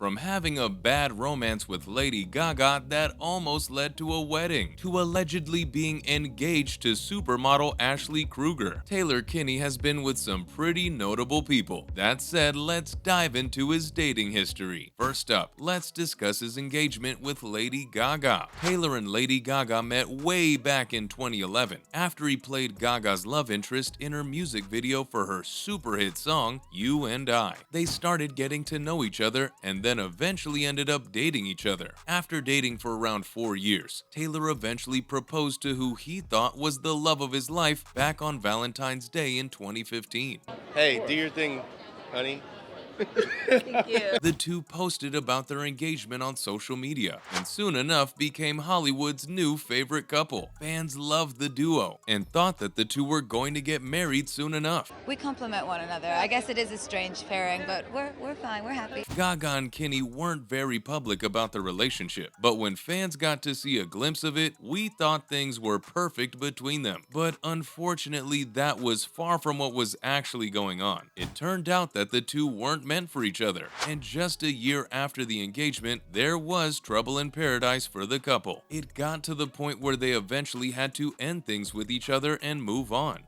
from having a bad romance with Lady Gaga that almost led to a wedding, to allegedly being engaged to supermodel Ashley Kruger. Taylor Kinney has been with some pretty notable people. That said, let's dive into his dating history. First up, let's discuss his engagement with Lady Gaga. Taylor and Lady Gaga met way back in 2011 after he played Gaga's love interest in her music video for her super hit song, You and I. They started getting to know each other and then eventually ended up dating each other. After dating for around 4 years, Taylor eventually proposed to who he thought was the love of his life back on Valentine's Day in 2015. Hey, do your thing, honey. Thank you. The two posted about their engagement on social media, and soon enough became Hollywood's new favorite couple. Fans loved the duo and thought that the two were going to get married soon enough. We complement one another. I guess it is a strange pairing, but we're fine. We're happy. Gaga and Kinney weren't very public about their relationship, but when fans got to see a glimpse of it, we thought things were perfect between them. But unfortunately, that was far from what was actually going on. It turned out that the two weren't meant for each other, and just a year after the engagement, there was trouble in paradise for the couple. It got to the point where they eventually had to end things with each other and move on.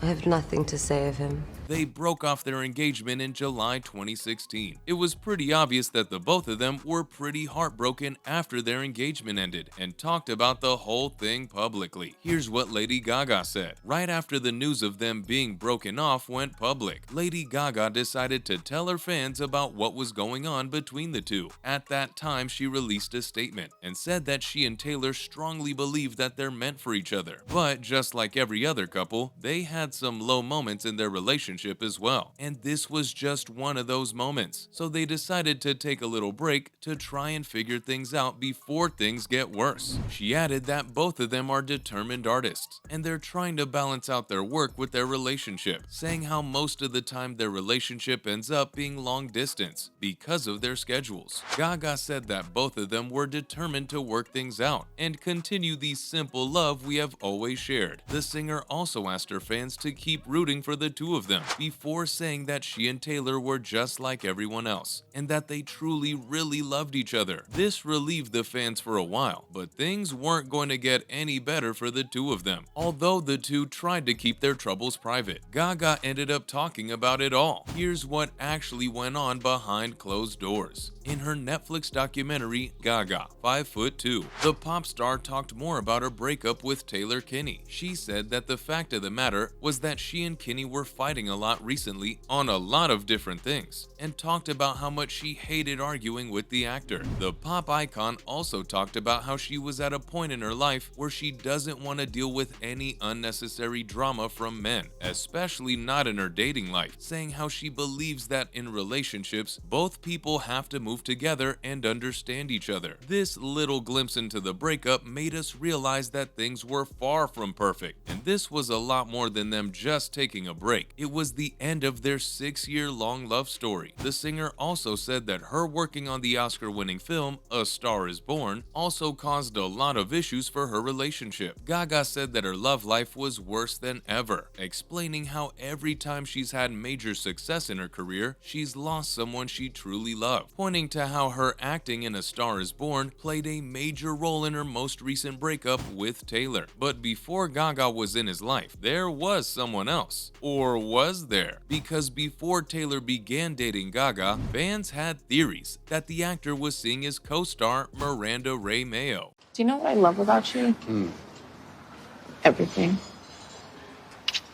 I have nothing to say of him. They broke off their engagement in July 2016. It was pretty obvious that the both of them were pretty heartbroken after their engagement ended and talked about the whole thing publicly. Here's what Lady Gaga said. Right after the news of them being broken off went public, Lady Gaga decided to tell her fans about what was going on between the two. At that time, she released a statement and said that she and Taylor strongly believe that they're meant for each other. But just like every other couple, they had some low moments in their relationship as well, and this was just one of those moments. So they decided to take a little break to try and figure things out before things get worse. She added that both of them are determined artists, and they're trying to balance out their work with their relationship, saying how most of the time their relationship ends up being long distance because of their schedules. Gaga said that both of them were determined to work things out and continue the simple love we have always shared. The singer also asked her fans to keep rooting for the two of them, before saying that she and Taylor were just like everyone else, and that they truly really loved each other. This relieved the fans for a while, but things weren't going to get any better for the two of them. Although the two tried to keep their troubles private, Gaga ended up talking about it all. Here's what actually went on behind closed doors. In her Netflix documentary, Gaga, 5'2", the pop star talked more about her breakup with Taylor Kinney. She said that the fact of the matter was that she and Kinney were fighting a lot recently on a lot of different things, and talked about how much she hated arguing with the actor. The pop icon also talked about how she was at a point in her life where she doesn't want to deal with any unnecessary drama from men, especially not in her dating life, saying how she believes that in relationships, both people have to move together and understand each other. This little glimpse into the breakup made us realize that things were far from perfect, and this was a lot more than them just taking a break. It was the end of their 6-year-long love story. The singer also said that her working on the Oscar-winning film A Star Is Born also caused a lot of issues for her relationship. Gaga said that her love life was worse than ever, explaining how every time she's had major success in her career, she's lost someone she truly loved, pointing to how her acting in A Star Is Born played a major role in her most recent breakup with Taylor. But before Gaga was in his life, there was someone else. Or was there? Because before Taylor began dating Gaga, fans had theories that the actor was seeing his co-star Miranda Ray Mayo. Do you know what I love about you? Everything.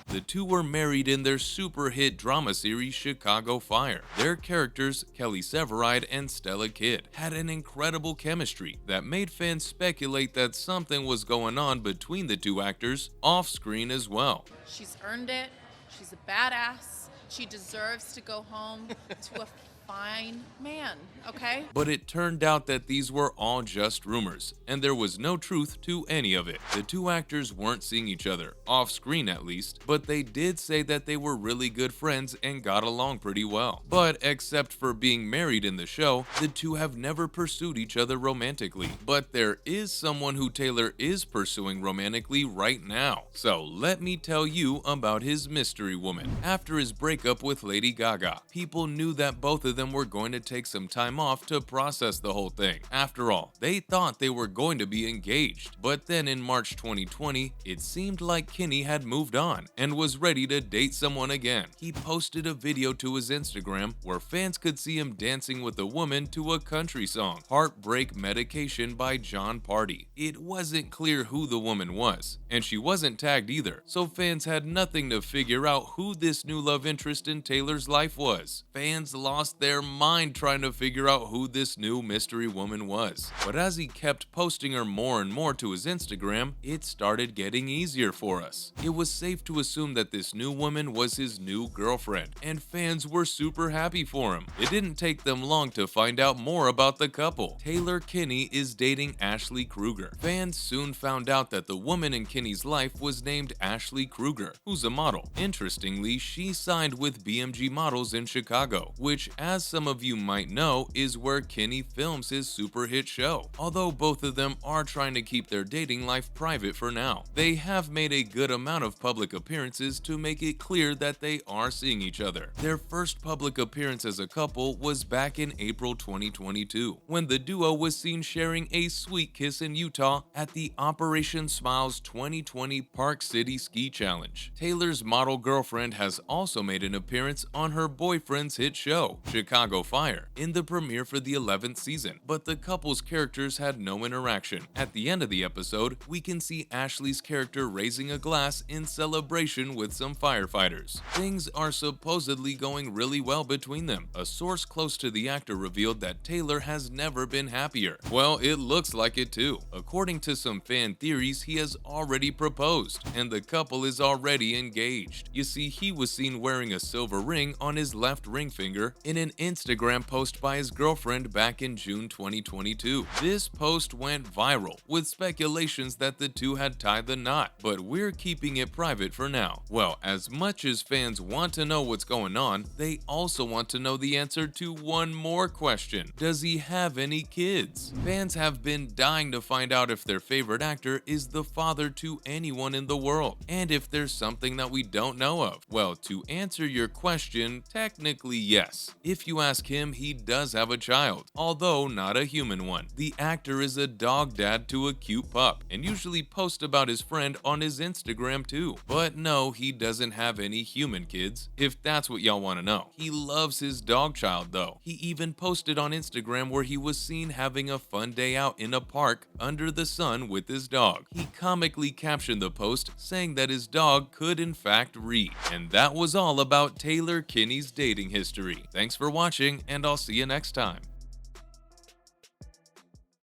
The two were married in their super hit drama series Chicago Fire. Their characters, Kelly Severide and Stella Kidd, had an incredible chemistry that made fans speculate that something was going on between the two actors off-screen as well. She's earned it. She's a badass. She deserves to go home to a fine man, okay? But it turned out that these were all just rumors, and there was no truth to any of it. The two actors weren't seeing each other, off screen at least, but they did say that they were really good friends and got along pretty well. But except for being married in the show, the two have never pursued each other romantically. But there is someone who Taylor is pursuing romantically right now. So let me tell you about his mystery woman. After his breakup with Lady Gaga, people knew that both of them were going to take some time off to process the whole thing. After all, they thought they were going to be engaged. But then in March 2020, it seemed like Kinney had moved on and was ready to date someone again. He posted a video to his Instagram where fans could see him dancing with a woman to a country song, Heartbreak Medication by John Party. It wasn't clear who the woman was, and she wasn't tagged either, so fans had nothing to figure out who this new love interest in Taylor's life was. Fans lost their mind trying to figure out who this new mystery woman was. But as he kept posting her more and more to his Instagram, it started getting easier for us. It was safe to assume that this new woman was his new girlfriend, and fans were super happy for him. It didn't take them long to find out more about the couple. Taylor Kinney is dating Ashley Kruger. Fans soon found out that the woman in Kinney's life was named Ashley Kruger, who's a model. Interestingly, she signed with BMG Models in Chicago, which, as some of you might know, is where Kinney films his super hit show. Although both of them are trying to keep their dating life private for now, they have made a good amount of public appearances to make it clear that they are seeing each other. Their first public appearance as a couple was back in April 2022, when the duo was seen sharing a sweet kiss in Utah at the Operation Smiles 2020 Park City Ski Challenge. Taylor's model girlfriend has also made an appearance on her boyfriend's hit show, Chicago Fire, in the premiere for the 11th season, but the couple's characters had no interaction. At the end of the episode, we can see Ashley's character raising a glass in celebration with some firefighters. Things are supposedly going really well between them. A source close to the actor revealed that Taylor has never been happier. Well, it looks like it too. According to some fan theories, he has already proposed, and the couple is already engaged. You see, he was seen wearing a silver ring on his left ring finger in an Instagram post by his girlfriend back in June 2022. This post went viral, with speculations that the two had tied the knot, but we're keeping it private for now. Well, as much as fans want to know what's going on, they also want to know the answer to one more question. Does he have any kids? Fans have been dying to find out if their favorite actor is the father to anyone in the world, and if there's something that we don't know of. Well, to answer your question, technically yes. If you ask him, he does have a child, although not a human one. The actor is a dog dad to a cute pup, and usually posts about his friend on his Instagram too. But no, he doesn't have any human kids, if that's what y'all want to know. He loves his dog child though. He even posted on Instagram where he was seen having a fun day out in a park under the sun with his dog. He comically captioned the post saying that his dog could in fact read. And that was all about Taylor Kinney's dating history. Thanks for watching, and I'll see you next time.